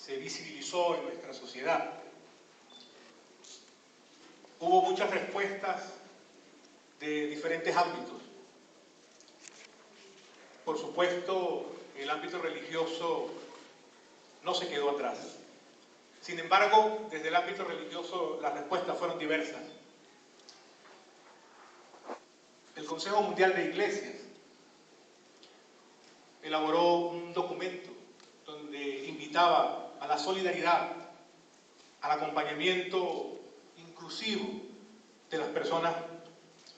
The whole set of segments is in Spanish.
se visibilizó en nuestra sociedad. Hubo muchas respuestas de diferentes ámbitos. Por supuesto, el ámbito religioso no se quedó atrás. Sin embargo, desde el ámbito religioso las respuestas fueron diversas. El Consejo Mundial de Iglesias elaboró un documento donde invitaba a la solidaridad, al acompañamiento inclusivo de las personas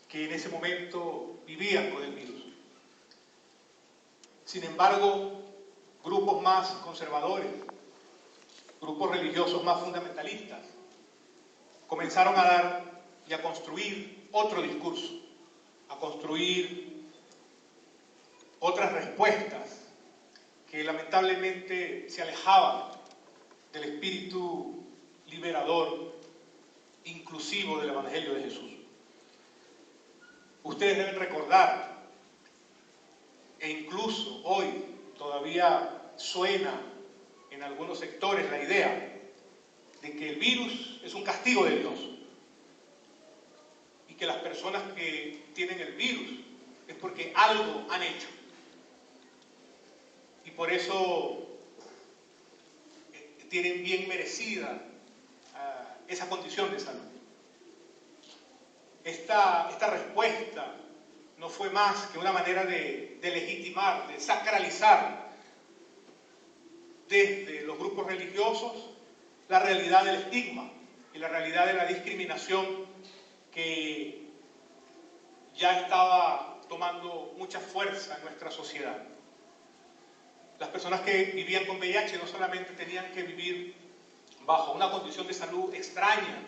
que en ese momento vivían con el virus. Sin embargo, grupos más conservadores, grupos religiosos más fundamentalistas, comenzaron a dar y a construir otro discurso, a construir otras respuestas que lamentablemente se alejaban del espíritu liberador, inclusivo del Evangelio de Jesús. Ustedes deben recordar, e incluso hoy todavía suena en algunos sectores la idea de que el virus es un castigo de Dios y que las personas que tienen el virus es porque algo han hecho y por eso tienen bien merecida esa condición de salud. Esta respuesta no fue más que una manera de legitimar, de sacralizar desde los grupos religiosos la realidad del estigma y la realidad de la discriminación que ya estaba tomando mucha fuerza en nuestra sociedad. Las personas que vivían con VIH no solamente tenían que vivir bajo una condición de salud extraña,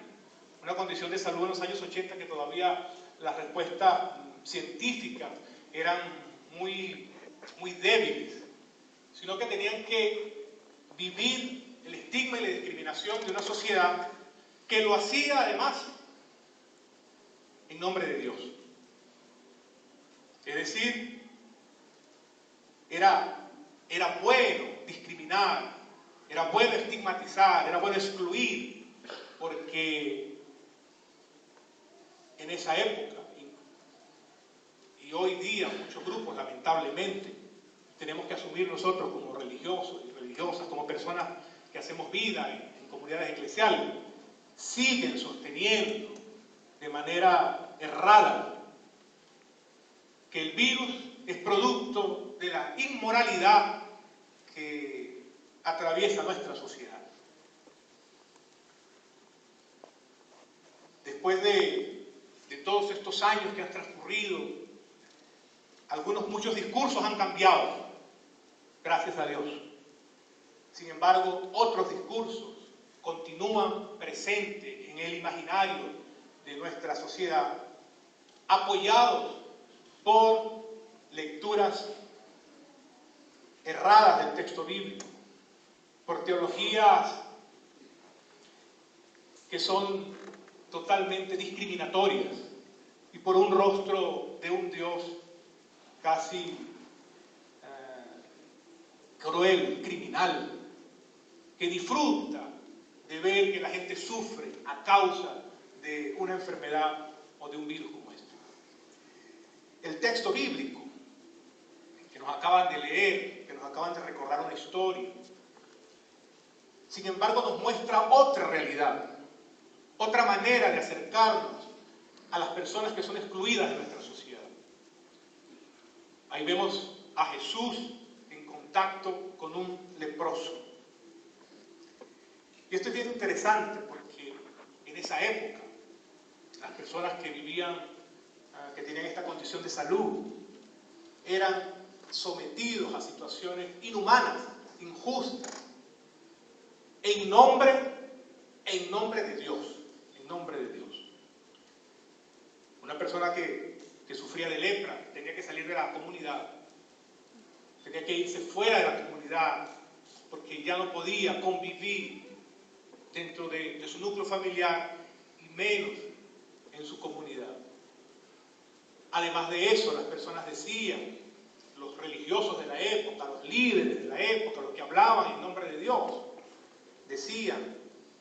una condición de salud en los años 80 que todavía las respuestas científicas eran muy débiles, sino que tenían que vivir el estigma y la discriminación de una sociedad que lo hacía además en nombre de Dios. Es decir, era bueno discriminar, era bueno estigmatizar, era bueno excluir, porque en esa época y hoy día muchos grupos, lamentablemente, tenemos que asumir nosotros como religiosos y religiosas, como personas que hacemos vida en comunidades eclesiales, siguen sosteniendo de manera errada que el virus es producto de la inmoralidad que atraviesa nuestra sociedad. Después de todos estos años que han transcurrido, muchos discursos han cambiado, gracias a Dios. Sin embargo, otros discursos continúan presentes en el imaginario de nuestra sociedad, apoyados por lecturas erradas del texto bíblico, por teologías que son totalmente discriminatorias y por un rostro de un Dios casi cruel, criminal, que disfruta de ver que la gente sufre a causa de una enfermedad o de un virus como este. El texto bíblico que nos acaban de leer, que nos acaban de recordar una historia, sin embargo nos muestra otra realidad, otra manera de acercarnos a las personas que son excluidas de nuestra sociedad. Ahí vemos a Jesús en contacto con un leproso. Y esto es bien interesante porque en esa época las personas que vivían, que tenían esta condición de salud, eran sometidos a situaciones inhumanas, injustas, en nombre de Dios, en nombre de Dios. Una persona que sufría de lepra tenía que salir de la comunidad, tenía que irse fuera de la comunidad, porque ya no podía convivir dentro de su núcleo familiar y menos en su comunidad. Además de eso, las personas decían, los religiosos de la época, los líderes de la época, los que hablaban en nombre de Dios, decían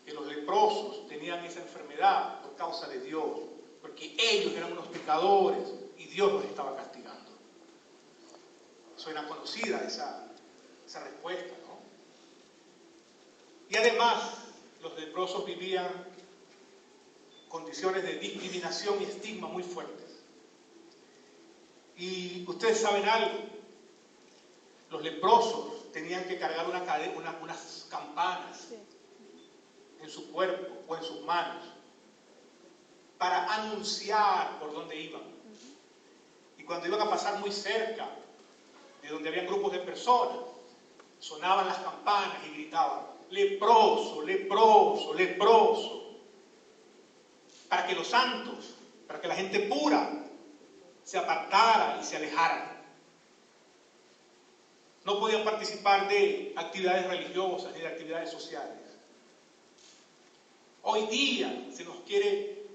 que los leprosos tenían esa enfermedad por causa de Dios, porque ellos eran unos pecadores y Dios los estaba castigando. Suena conocida esa respuesta, ¿no? Y además, los leprosos vivían condiciones de discriminación y estigma muy fuertes. Y ustedes saben algo, los leprosos tenían que cargar unas campanas en su cuerpo o en sus manos para anunciar por dónde iban. Y cuando iban a pasar muy cerca de donde habían grupos de personas, sonaban las campanas y gritaban: leproso, leproso, leproso. Para que los santos, para que la gente pura se apartara y se alejara. No podían participar de actividades religiosas ni de actividades sociales. Hoy día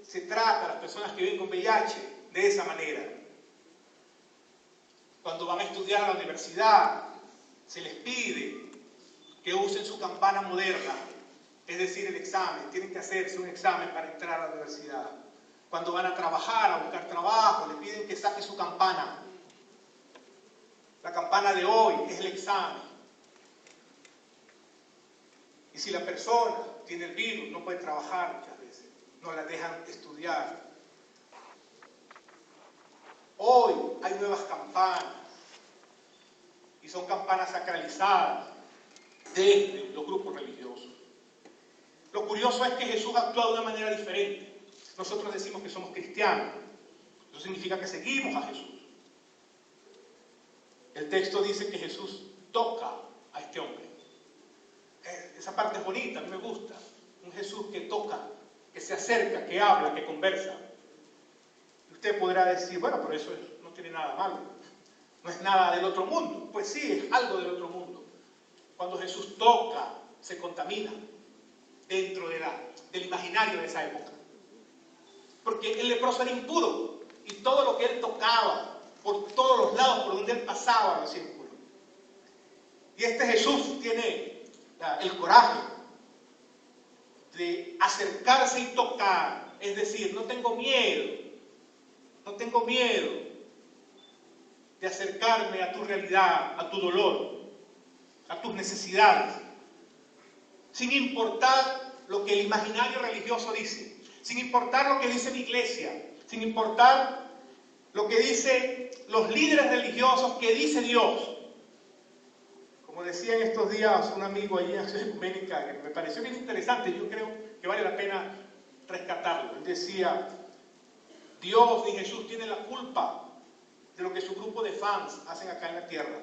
se trata a las personas que viven con VIH de esa manera. Cuando van a estudiar a la universidad, se les pide que usen su campana moderna, es decir, el examen. Tienen que hacerse un examen para entrar a la universidad. Cuando van a trabajar, a buscar trabajo, les piden que saque su campana. La campana de hoy es el examen. Y si la persona tiene el virus, no puede trabajar muchas veces. No la dejan estudiar. Hoy hay nuevas campanas. Y son campanas sacralizadas desde los grupos religiosos. Lo curioso es que Jesús actúa de una manera diferente. Nosotros decimos que somos cristianos. Eso significa que seguimos a Jesús. El texto dice que Jesús toca a este hombre. Esa parte es bonita, a mí me gusta. Un Jesús que toca, que se acerca, que habla, que conversa. Y usted podrá decir, bueno, pero eso no tiene nada malo. No es nada del otro mundo. Pues sí, es algo del otro mundo. Cuando Jesús toca, se contamina dentro del imaginario de esa época. Porque el leproso era impuro y todo lo que él tocaba, por todos los lados por donde él pasaba, lo hacía impuro. Y este Jesús tiene el coraje de acercarse y tocar, es decir, no tengo miedo de acercarme a tu realidad, a tu dolor, a tus necesidades, sin importar lo que el imaginario religioso dice, sin importar lo que dice mi iglesia, sin importar lo que dicen los líderes religiosos, que dice Dios. Como decía en estos días un amigo allí en Acción Ecuménica, que me pareció bien interesante, yo creo que vale la pena rescatarlo. Él decía, Dios ni Jesús tienen la culpa de lo que su grupo de fans hacen acá en la tierra.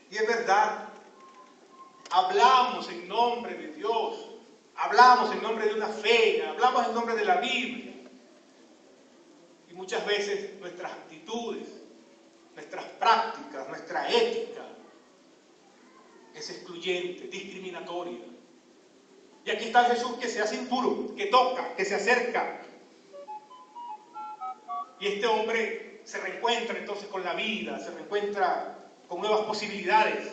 Y es verdad, hablamos en nombre de Dios, hablamos en nombre de una fe, hablamos en nombre de la Biblia. Y muchas veces nuestras actitudes, nuestras prácticas, nuestra ética es excluyente, discriminatoria. Y aquí está el Jesús que se hace impuro, que toca, que se acerca. Y este hombre se reencuentra entonces con la vida, se reencuentra con nuevas posibilidades.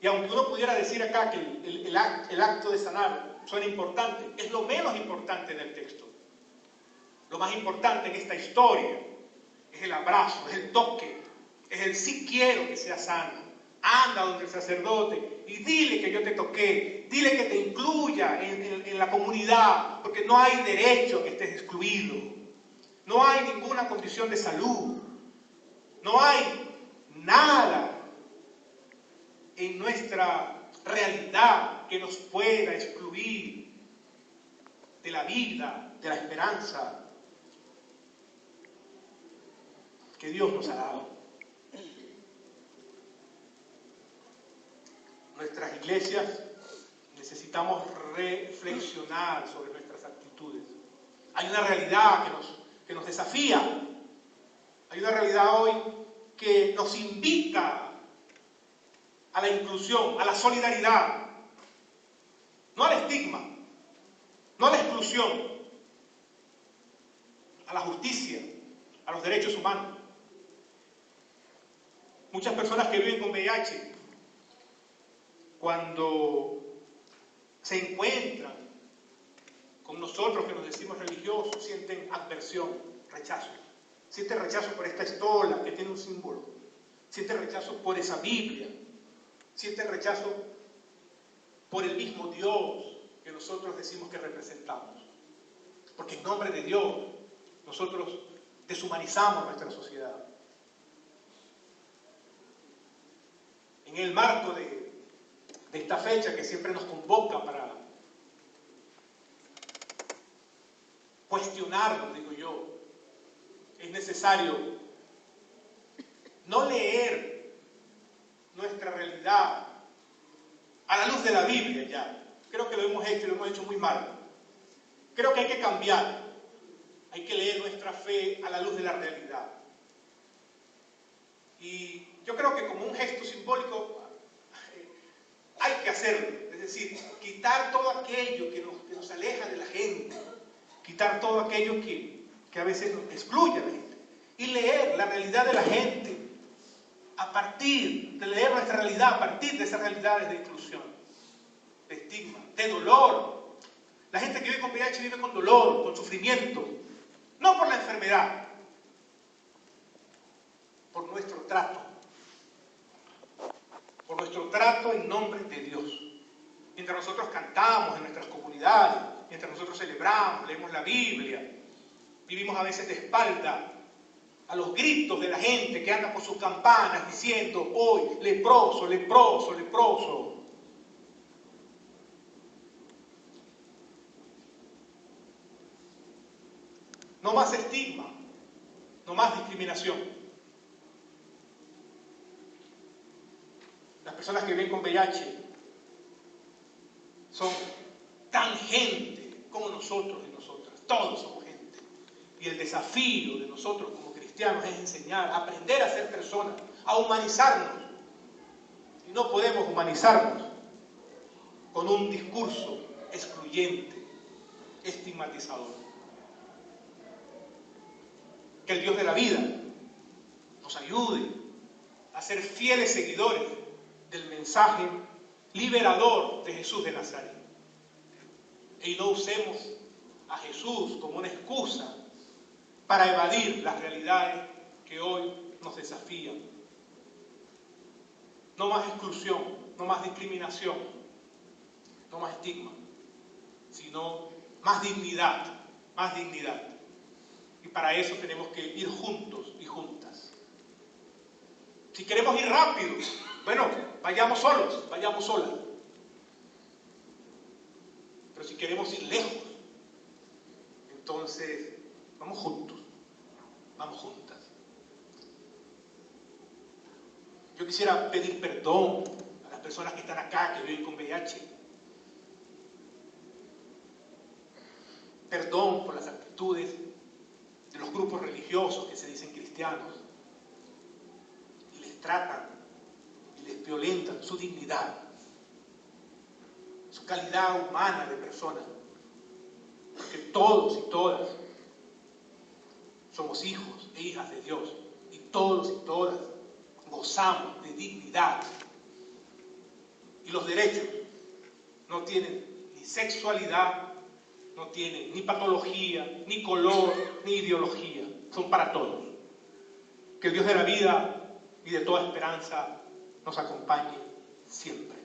Y aunque uno pudiera decir acá que el acto de sanar suena importante, es lo menos importante en el texto. Lo más importante en esta historia es el abrazo, es el toque, es el sí quiero que sea sano. Anda donde el sacerdote y dile que yo te toqué, dile que te incluya en la comunidad, porque no hay derecho a que estés excluido. No hay ninguna condición de salud. No hay nada en nuestra realidad que nos pueda excluir de la vida, de la esperanza que Dios nos ha dado. Nuestras iglesias necesitamos reflexionar sobre nuestras actitudes. Hay una realidad que nos desafía. Hay una realidad hoy que nos invita a la inclusión, a la solidaridad, no al estigma, no a la exclusión, a la justicia, a los derechos humanos. Muchas personas que viven con VIH, cuando se encuentran con nosotros que nos decimos religiosos, sienten adversión, rechazo. Sienten rechazo por esta estola que tiene un símbolo. Sienten rechazo por esa Biblia. Sienten rechazo por el mismo Dios que nosotros decimos que representamos. Porque en nombre de Dios nosotros deshumanizamos nuestra sociedad. En el marco de esta fecha que siempre nos convoca para cuestionarlo, digo yo, es necesario no leer nuestra realidad a la luz de la Biblia ya. Creo que lo hemos hecho y lo hemos hecho muy mal. Creo que hay que cambiar. Hay que leer nuestra fe a la luz de la realidad. Y yo creo que como un gesto simbólico hay que hacerlo. Es decir, quitar todo aquello que nos aleja de la gente. Quitar todo aquello que a veces nos excluye a la gente. Y leer la realidad de la gente. A partir de leer nuestra realidad, a partir de esas realidades de exclusión, de estigma, de dolor. La gente que vive con VIH vive con dolor, con sufrimiento. No por la enfermedad, por nuestro trato. Por nuestro trato en nombre de Dios. Mientras nosotros cantamos en nuestras comunidades, mientras nosotros celebramos, leemos la Biblia, vivimos a veces de espalda a los gritos de la gente que anda por sus campanas diciendo hoy, leproso, leproso, leproso. No más estigma, no más discriminación. Las personas que viven con VIH son tan gente como nosotros y nosotras. Todos somos gente. Y el desafío de nosotros como cristianos es enseñar, aprender a ser personas, a humanizarnos. Y no podemos humanizarnos con un discurso excluyente, estigmatizador. Que el Dios de la vida nos ayude a ser fieles seguidores del mensaje liberador de Jesús de Nazaret. Y no usemos a Jesús como una excusa para evadir las realidades que hoy nos desafían. No más exclusión, no más discriminación, no más estigma, sino más dignidad, más dignidad. Y para eso tenemos que ir juntos y juntas. Si queremos ir rápido, bueno, vayamos solos, vayamos solas. Pero si queremos ir lejos, entonces vamos juntos, vamos juntas. Yo quisiera pedir perdón a las personas que están acá, que viven con VIH. Perdón por las actitudes de los grupos religiosos que se dicen cristianos y les tratan y les violentan su dignidad, su calidad humana de persona, porque todos y todas somos hijos e hijas de Dios y todos y todas gozamos de dignidad y los derechos no tienen ni sexualidad, no tienen ni patología, ni color, ni ideología. Son para todos. Que el Dios de la vida y de toda esperanza nos acompañe siempre.